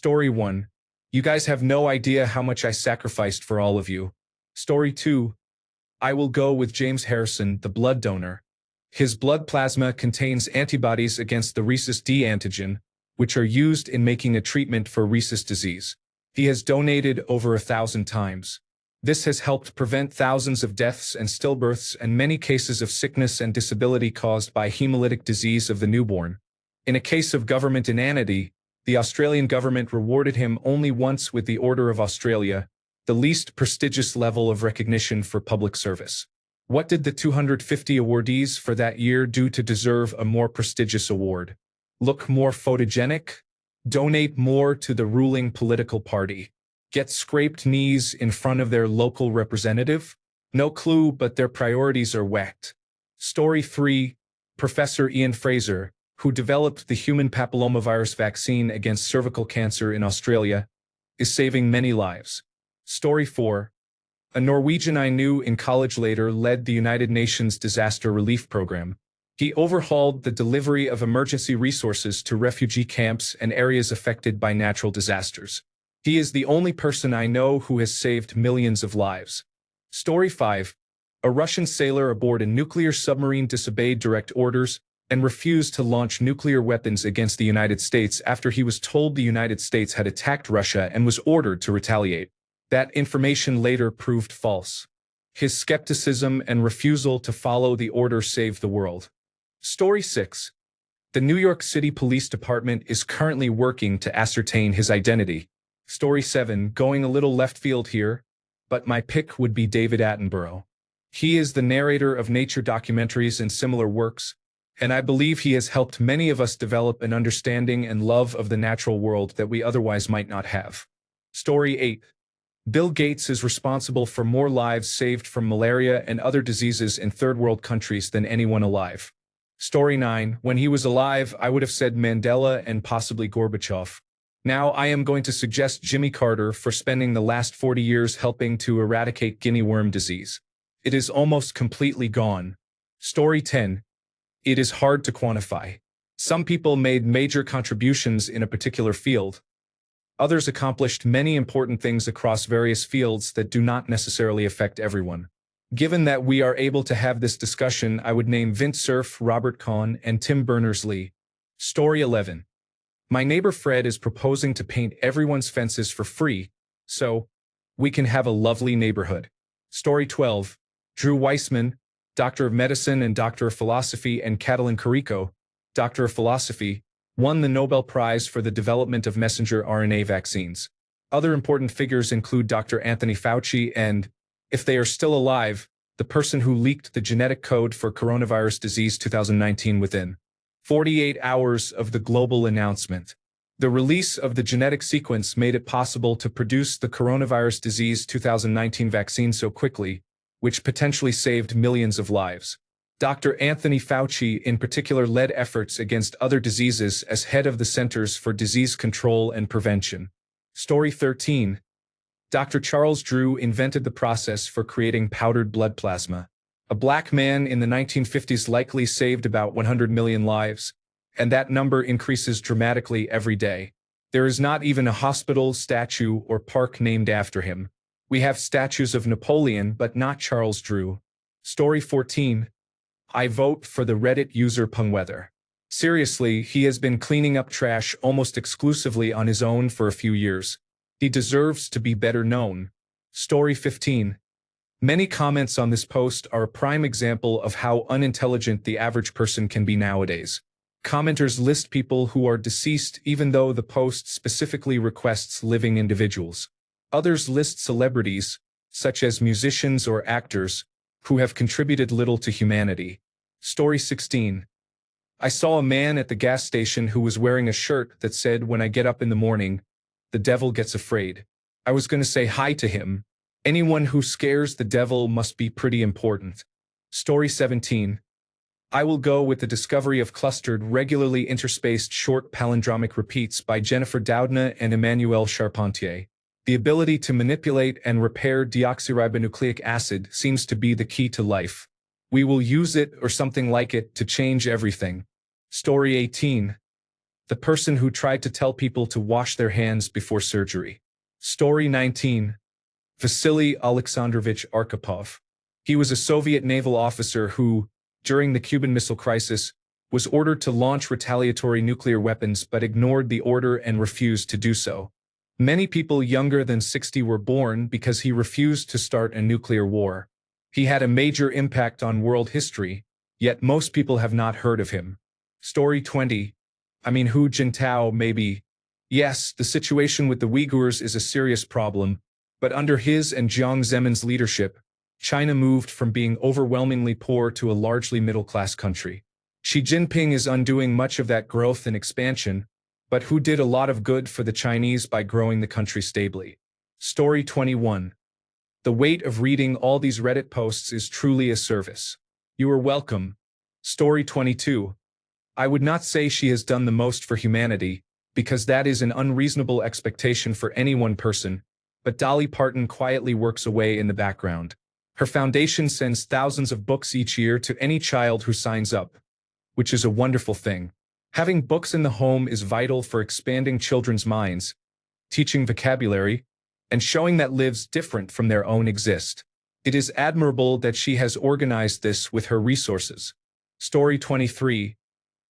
Story 1. You guys have no idea how much I sacrificed for all of you. Story 2. I will go with James Harrison, the blood donor. His blood plasma contains antibodies against the rhesus D antigen, which are used in making a treatment for rhesus disease. He has donated over 1,000 times. This has helped prevent thousands of deaths and stillbirths and many cases of sickness and disability caused by hemolytic disease of the newborn. In a case of government inanity, the Australian government rewarded him only once with the Order of Australia, the least prestigious level of recognition for public service. What did the 250 awardees for that year do to deserve a more prestigious award? Look more photogenic? Donate more to the ruling political party? Get scraped knees in front of their local representative? No clue, but their priorities are whacked. Story 3. Professor Ian Fraser, who developed the human papillomavirus vaccine against cervical cancer in Australia, is saving many lives. Story 4. A Norwegian I knew in college later led the United Nations Disaster Relief Program. He overhauled the delivery of emergency resources to refugee camps and areas affected by natural disasters. He is the only person I know who has saved millions of lives. Story 5. A Russian sailor aboard a nuclear submarine disobeyed direct orders and refused to launch nuclear weapons against the United States after he was told the United States had attacked Russia and was ordered to retaliate. That information later proved false. His skepticism and refusal to follow the order saved the world. Story 6. The New York City Police Department is currently working to ascertain his identity. Story 7. Going a little left field here, but my pick would be David Attenborough. He is the narrator of nature documentaries and similar works, and I believe he has helped many of us develop an understanding and love of the natural world that we otherwise might not have. Story 8. Bill Gates is responsible for more lives saved from malaria and other diseases in third-world countries than anyone alive. Story 9. When he was alive, I would have said Mandela and possibly Gorbachev. Now I am going to suggest Jimmy Carter for spending the last 40 years helping to eradicate guinea worm disease. It is almost completely gone. Story 10. It is hard to quantify. Some people made major contributions in a particular field. Others accomplished many important things across various fields that do not necessarily affect everyone. Given that we are able to have this discussion, I would name Vint Cerf, Robert Kahn, and Tim Berners-Lee. Story 11. My neighbor Fred is proposing to paint everyone's fences for free, so we can have a lovely neighborhood. Story 12. Drew Weissman, Doctor of Medicine and Doctor of Philosophy, and Catalin Carrico, Doctor of Philosophy, won the Nobel Prize for the development of messenger RNA vaccines. Other important figures include Dr. Anthony Fauci and, if they are still alive, the person who leaked the genetic code for coronavirus disease 2019 within 48 hours of the global announcement. The release of the genetic sequence made it possible to produce the coronavirus disease 2019 vaccine so quickly, which potentially saved millions of lives. Dr. Anthony Fauci in particular led efforts against other diseases as head of the Centers for Disease Control and Prevention. Story 13. Dr. Charles Drew invented the process for creating powdered blood plasma. A black man in the 1950s likely saved about 100 million lives, and that number increases dramatically every day. There is not even a hospital, statue, or park named after him. We have statues of Napoleon, but not Charles Drew. Story 14. I vote for the Reddit user Pungweather. Seriously, he has been cleaning up trash almost exclusively on his own for a few years. He deserves to be better known. Story 15. Many comments on this post are a prime example of how unintelligent the average person can be nowadays. Commenters list people who are deceased even though the post specifically requests living individuals. Others list celebrities, such as musicians or actors, who have contributed little to humanity. Story 16. I saw a man at the gas station who was wearing a shirt that said, "When I get up in the morning, the devil gets afraid." I was going to say hi to him. Anyone who scares the devil must be pretty important. Story 17. I will go with the discovery of clustered, regularly interspaced short palindromic repeats by Jennifer Doudna and Emmanuel Charpentier. The ability to manipulate and repair deoxyribonucleic acid seems to be the key to life. We will use it or something like it to change everything. Story 18. the person who tried to tell people to wash their hands before surgery. Story 19. Vasily Alexandrovich Arkhipov. He was a Soviet naval officer who, during the Cuban Missile Crisis, was ordered to launch retaliatory nuclear weapons but ignored the order and refused to do so. Many people younger than 60 were born because he refused to start a nuclear war. He had a major impact on world history, yet most people have not heard of him. Story 20. Hu Jintao maybe. Yes, the situation with the Uyghurs is a serious problem, but under his and Jiang Zemin's leadership, China moved from being overwhelmingly poor to a largely middle-class country. Xi Jinping is undoing much of that growth and expansion, but who did a lot of good for the Chinese by growing the country stably. Story 21. The weight of reading all these Reddit posts is truly a service. You are welcome. Story 22. I would not say she has done the most for humanity, because that is an unreasonable expectation for any one person, but Dolly Parton quietly works away in the background. Her foundation sends thousands of books each year to any child who signs up, which is a wonderful thing. Having books in the home is vital for expanding children's minds, teaching vocabulary, and showing that lives different from their own exist. It is admirable that she has organized this with her resources. Story 23.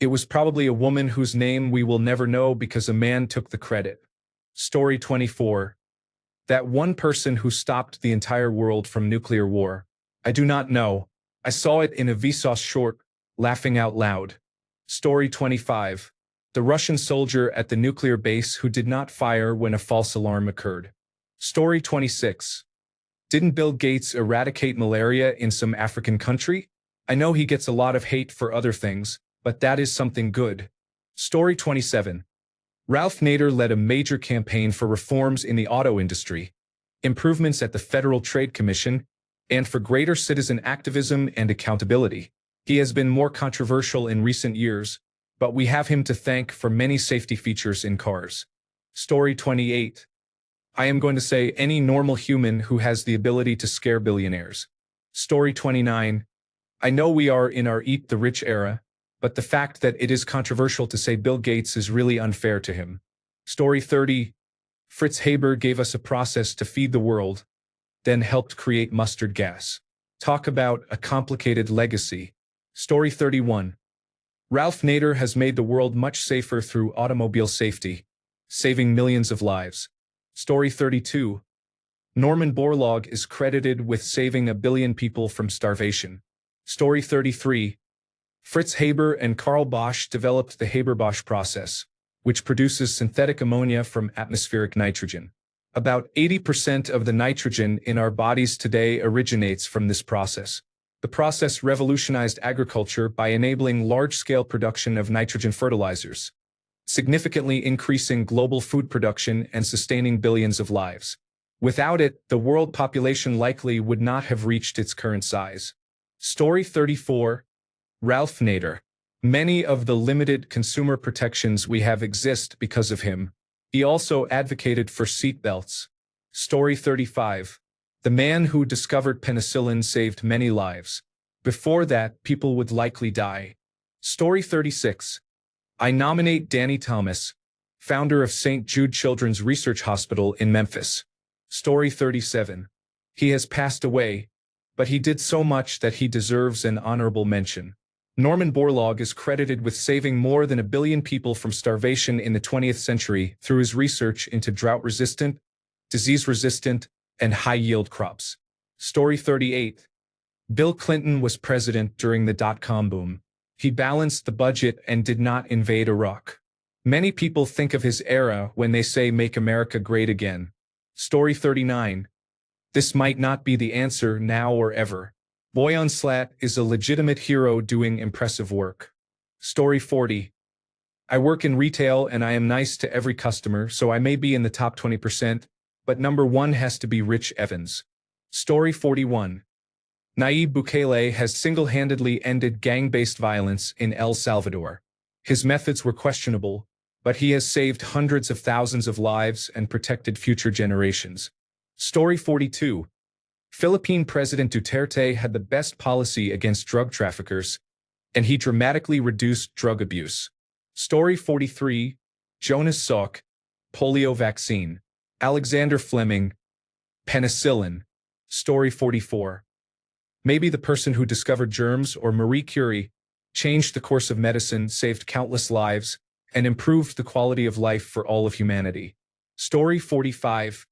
It was probably a woman whose name we will never know because a man took the credit. Story 24. That one person who stopped the entire world from nuclear war. I do not know. I saw it in a Vsauce short, laughing out loud. Story 25. The Russian soldier at the nuclear base who did not fire when a false alarm occurred. Story 26. Didn't Bill Gates eradicate malaria in some African country? I know he gets a lot of hate for other things, but that is something good. Story 27. Ralph Nader led a major campaign for reforms in the auto industry, improvements at the Federal Trade Commission, and for greater citizen activism and accountability. He has been more controversial in recent years, but we have him to thank for many safety features in cars. Story 28. I am going to say any normal human who has the ability to scare billionaires. Story 29. I know we are in our Eat the Rich era, but the fact that it is controversial to say Bill Gates is really unfair to him. Story 30. Fritz Haber gave us a process to feed the world, then helped create mustard gas. Talk about a complicated legacy. Story 31. Ralph Nader has made the world much safer through automobile safety, saving millions of lives. Story 32. Norman Borlaug is credited with saving 1 billion people from starvation. Story 33. Fritz Haber and Karl Bosch developed the Haber-Bosch process, which produces synthetic ammonia from atmospheric nitrogen. About 80% of the nitrogen in our bodies today originates from this process. The process revolutionized agriculture by enabling large-scale production of nitrogen fertilizers, significantly increasing global food production and sustaining billions of lives. Without it, the world population likely would not have reached its current size. Story 34. Ralph Nader. Many of the limited consumer protections we have exist because of him. He also advocated for seatbelts. Story 35. The man who discovered penicillin saved many lives. Before that, people would likely die. Story 36. I nominate Danny Thomas, founder of St. Jude Children's Research Hospital in Memphis. Story 37. He has passed away, but he did so much that he deserves an honorable mention. Norman Borlaug is credited with saving more than 1 billion people from starvation in the 20th century through his research into drought-resistant, disease-resistant, and high-yield crops. Story 38. Bill Clinton was president during the dot-com boom. He balanced the budget and did not invade Iraq. Many people think of his era when they say "Make America Great Again." Story 39. This might not be the answer now or ever. Boyan Slat is a legitimate hero doing impressive work. Story 40. I work in retail and I am nice to every customer, so I may be in the top 20%, but number one has to be Rich Evans. Story 41. Nayib Bukele has single-handedly ended gang-based violence in El Salvador. His methods were questionable, but he has saved hundreds of thousands of lives and protected future generations. Story 42. Philippine President Duterte had the best policy against drug traffickers, and he dramatically reduced drug abuse. Story 43, Jonas Salk, polio vaccine. Alexander Fleming, penicillin. Story 44. Maybe the person who discovered germs, or Marie Curie, changed the course of medicine, saved countless lives, and improved the quality of life for all of humanity. Story 45.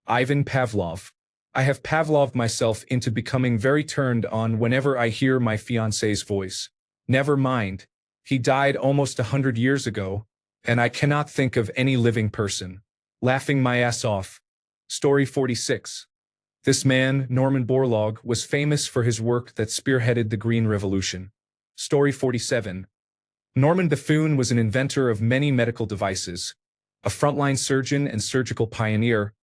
Ivan Pavlov. I have Pavloved myself into becoming very turned on whenever I hear my fiancé's voice. Never mind. He died almost 100 years ago, and I cannot think of any living person. Laughing my ass off. Story 46. This man, Norman Borlaug, was famous for his work that spearheaded the Green Revolution. Story 47. Norman Bethune was an inventor of many medical devices, a frontline surgeon and surgical pioneer,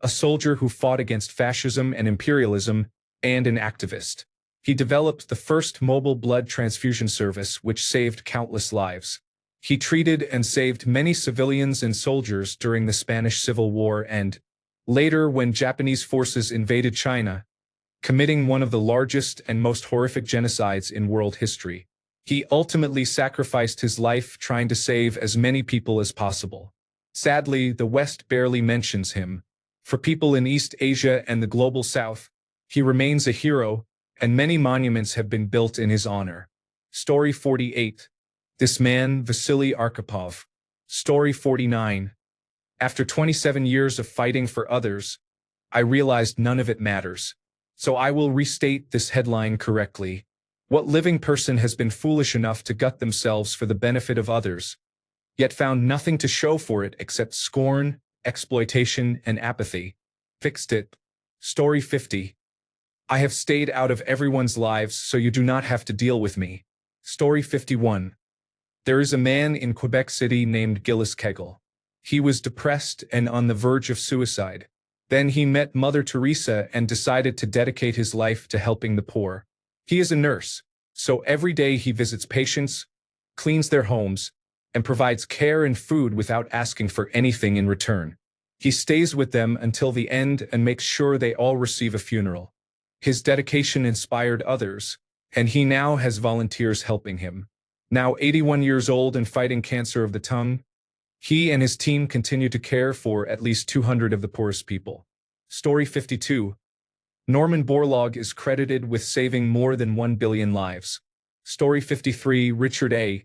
a soldier who fought against fascism and imperialism, and an activist. He developed the first mobile blood transfusion service which saved countless lives. He treated and saved many civilians and soldiers during the Spanish Civil War and, later when Japanese forces invaded China, committing one of the largest and most horrific genocides in world history. He ultimately sacrificed his life trying to save as many people as possible. Sadly, the West barely mentions him. For people in East Asia and the global South, he remains a hero, and many monuments have been built in his honor. Story 48. This man, Vasily Arkhipov. Story 49. After 27 years of fighting for others, I realized none of it matters. So I will restate this headline correctly. What living person has been foolish enough to gut themselves for the benefit of others, yet found nothing to show for it except scorn, exploitation, and apathy? Fixed it. Story 50. I have stayed out of everyone's lives so you do not have to deal with me. Story 51. There is a man in Quebec City named Gillis Kegel. He was depressed and on the verge of suicide. Then he met Mother Teresa and decided to dedicate his life to helping the poor. He is a nurse, so every day he visits patients, cleans their homes, and provides care and food without asking for anything in return. He stays with them until the end and makes sure they all receive a funeral. His dedication inspired others, and he now has volunteers helping him. Now 81 years old and fighting cancer of the tongue, he and his team continue to care for at least 200 of the poorest people. Story 52. Norman Borlaug is credited with saving more than 1 billion lives. Story 53. Richard A.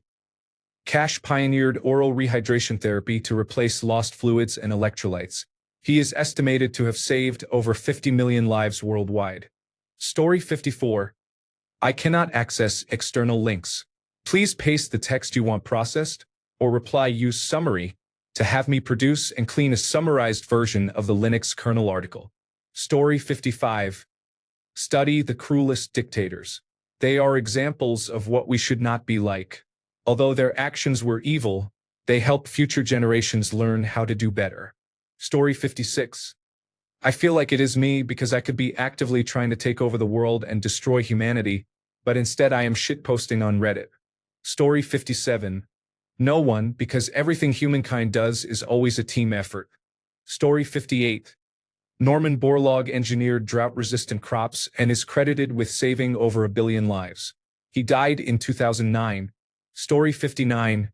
Cash pioneered oral rehydration therapy to replace lost fluids and electrolytes. He is estimated to have saved over 50 million lives worldwide. Story 54. I cannot access external links. Please paste the text you want processed, or reply use summary to have me produce and clean a summarized version of the Linux kernel article. Story 55. Study the cruelest dictators. They are examples of what we should not be like. Although their actions were evil, they help future generations learn how to do better. Story 56. I feel like it is me because I could be actively trying to take over the world and destroy humanity, but instead I am shitposting on Reddit. Story 57. No one, because everything humankind does is always a team effort. Story 58. Norman Borlaug engineered drought-resistant crops and is credited with saving over 1 billion lives. He died in 2009. Story 59.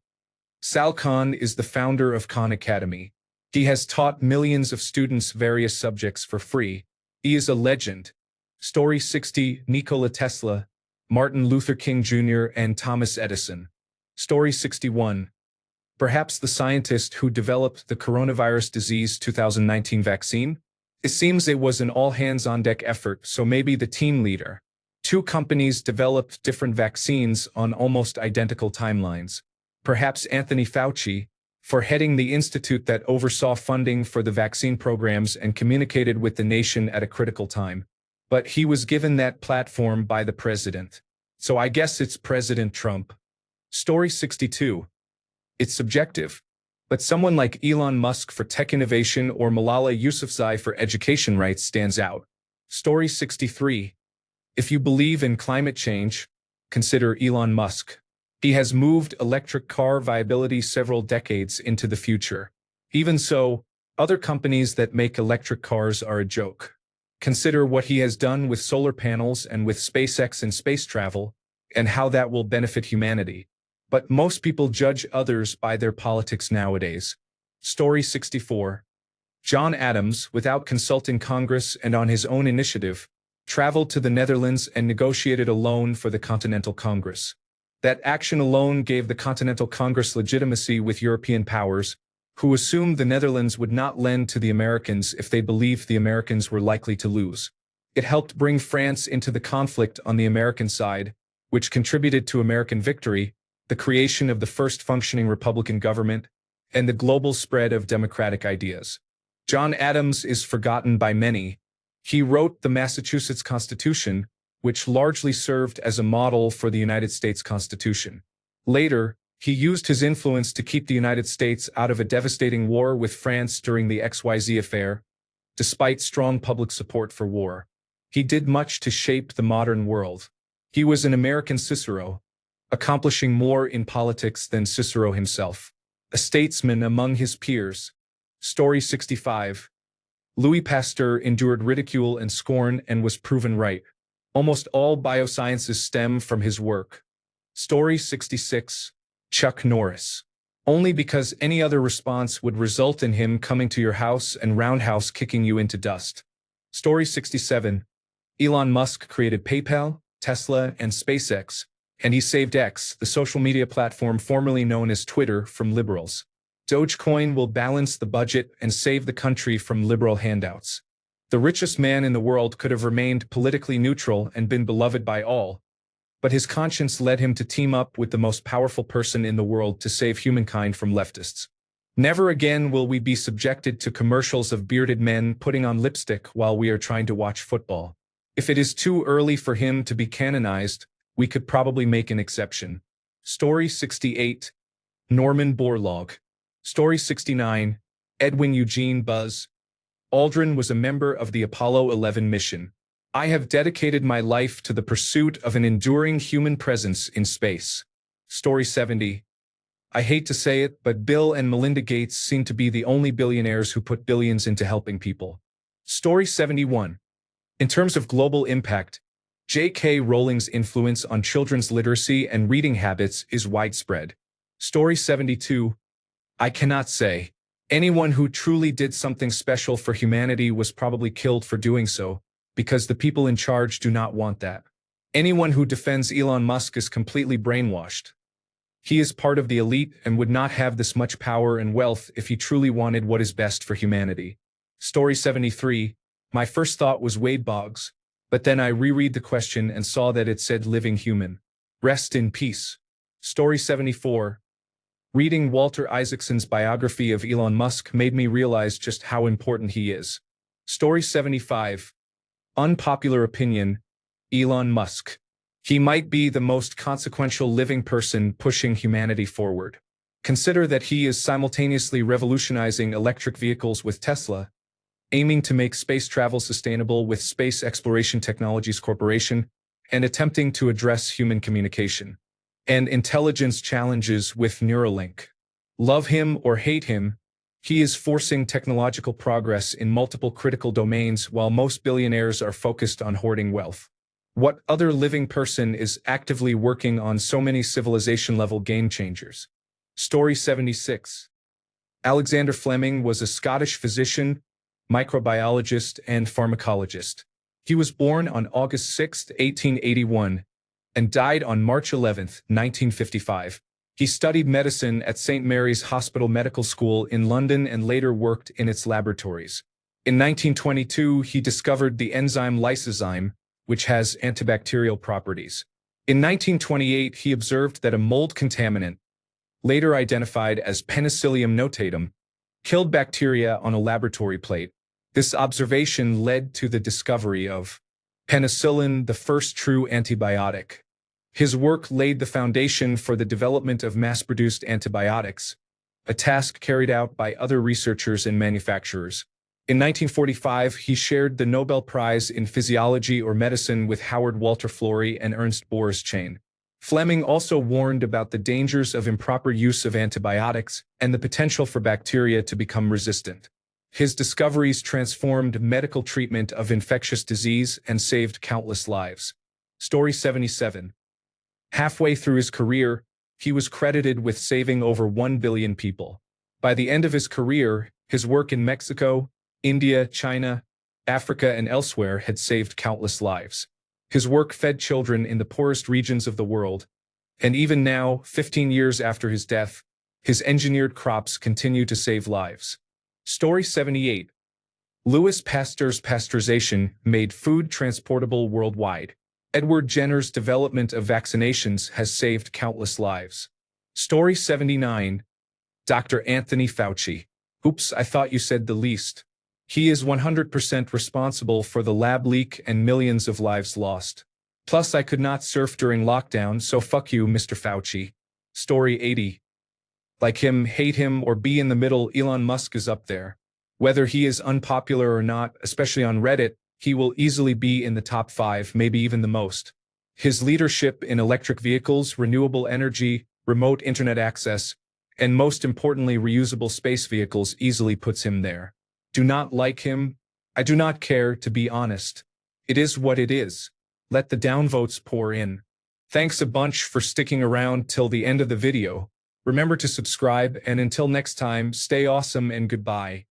Sal Khan is the founder of Khan Academy. He has taught millions of students various subjects for free. He is a legend. Story 60. Nikola Tesla, Martin Luther King Jr., and Thomas Edison. Story 61. Perhaps the scientist who developed the coronavirus disease 2019 vaccine? It seems it was an all-hands-on-deck effort, so maybe the team leader. 2 companies developed different vaccines on almost identical timelines. Perhaps Anthony Fauci, for heading the institute that oversaw funding for the vaccine programs and communicated with the nation at a critical time. But he was given that platform by the president. So I guess it's President Trump. Story 62. It's subjective. But someone like Elon Musk for tech innovation or Malala Yousafzai for education rights stands out. Story 63. If you believe in climate change, consider Elon Musk. He has moved electric car viability several decades into the future. Even so, other companies that make electric cars are a joke. Consider what he has done with solar panels and with SpaceX and space travel, and how that will benefit humanity. But most people judge others by their politics nowadays. Story 64. John Adams, without consulting Congress and on his own initiative, traveled to the Netherlands and negotiated a loan for the Continental Congress. That action alone gave the Continental Congress legitimacy with European powers, who assumed the Netherlands would not lend to the Americans if they believed the Americans were likely to lose. It helped bring France into the conflict on the American side, which contributed to American victory, the creation of the first functioning Republican government, and the global spread of democratic ideas. John Adams is forgotten by many. He wrote the Massachusetts Constitution, which largely served as a model for the United States Constitution. Later, he used his influence to keep the United States out of a devastating war with France during the XYZ affair, despite strong public support for war. He did much to shape the modern world. He was an American Cicero, accomplishing more in politics than Cicero himself. A statesman among his peers. Story 65. Louis Pasteur endured ridicule and scorn and was proven right. Almost all biosciences stem from his work. Story 66. Chuck Norris. Only because any other response would result in him coming to your house and roundhouse kicking you into dust. Story 67. Elon Musk created PayPal, Tesla, and SpaceX, and he saved X, the social media platform formerly known as Twitter, from liberals. Dogecoin will balance the budget and save the country from liberal handouts. The richest man in the world could have remained politically neutral and been beloved by all, but his conscience led him to team up with the most powerful person in the world to save humankind from leftists. Never again will we be subjected to commercials of bearded men putting on lipstick while we are trying to watch football. If it is too early for him to be canonized, we could probably make an exception. Story 68. Norman Borlaug. Story 69. Edwin Eugene Buzz Aldrin was a member of the Apollo 11 mission. I have dedicated my life to the pursuit of an enduring human presence in space. Story 70. I hate to say it, but Bill and Melinda Gates seem to be the only billionaires who put billions into helping people. Story 71. In terms of global impact, J.K. Rowling's influence on children's literacy and reading habits is widespread. Story 72. I cannot say. Anyone who truly did something special for humanity was probably killed for doing so, because the people in charge do not want that. Anyone who defends Elon Musk is completely brainwashed. He is part of the elite and would not have this much power and wealth if he truly wanted what is best for humanity. Story 73. My first thought was Wade Boggs, but then I reread the question and saw that it said living human. Rest in peace. Story 74. Reading Walter Isaacson's biography of Elon Musk made me realize just how important he is. Story 75. Unpopular opinion, Elon Musk. He might be the most consequential living person pushing humanity forward. Consider that he is simultaneously revolutionizing electric vehicles with Tesla, aiming to make space travel sustainable with Space Exploration Technologies Corporation, and attempting to address human communication and intelligence challenges with Neuralink. Love him or hate him, he is forcing technological progress in multiple critical domains while most billionaires are focused on hoarding wealth. What other living person is actively working on so many civilization-level game changers? Story 76. Alexander Fleming was a Scottish physician, microbiologist, and pharmacologist. He was born on August 6, 1881, and died on March 11, 1955. He studied medicine at St. Mary's Hospital Medical School in London and later worked in its laboratories. In 1922, he discovered the enzyme lysozyme, which has antibacterial properties. In 1928, he observed that a mold contaminant, later identified as Penicillium notatum, killed bacteria on a laboratory plate. This observation led to the discovery of penicillin, the first true antibiotic. His work laid the foundation for the development of mass-produced antibiotics, a task carried out by other researchers and manufacturers. In 1945, he shared the Nobel Prize in Physiology or Medicine with Howard Walter Florey and Ernst Boris Chain. Fleming also warned about the dangers of improper use of antibiotics and the potential for bacteria to become resistant. His discoveries transformed medical treatment of infectious disease and saved countless lives. Story 77. Halfway through his career, He was credited with saving over 1 billion people. By the end of his career, his work in Mexico, India, China, Africa, and elsewhere had saved countless lives. His work fed children in the poorest regions of the world, and even now, 15 years after his death, his engineered crops continue to save lives. Story 78. Louis Pasteur's pasteurization made food transportable worldwide. Edward Jenner's development of vaccinations has saved countless lives. Story 79. Dr. Anthony Fauci. Oops, I thought you said the least. He is 100% responsible for the lab leak and millions of lives lost. Plus, I could not surf during lockdown, so fuck you, Mr. Fauci. Story 80. Like him, hate him, or be in the middle, Elon Musk is up there. Whether he is unpopular or not, especially on Reddit, he will easily be in the top 5, maybe even the most. His leadership in electric vehicles, renewable energy, remote internet access, and most importantly, reusable space vehicles easily puts him there. Do not like him? I do not care, to be honest. It is what it is. Let the downvotes pour in. Thanks a bunch for sticking around till the end of the video. Remember to subscribe, and until next time, stay awesome and goodbye.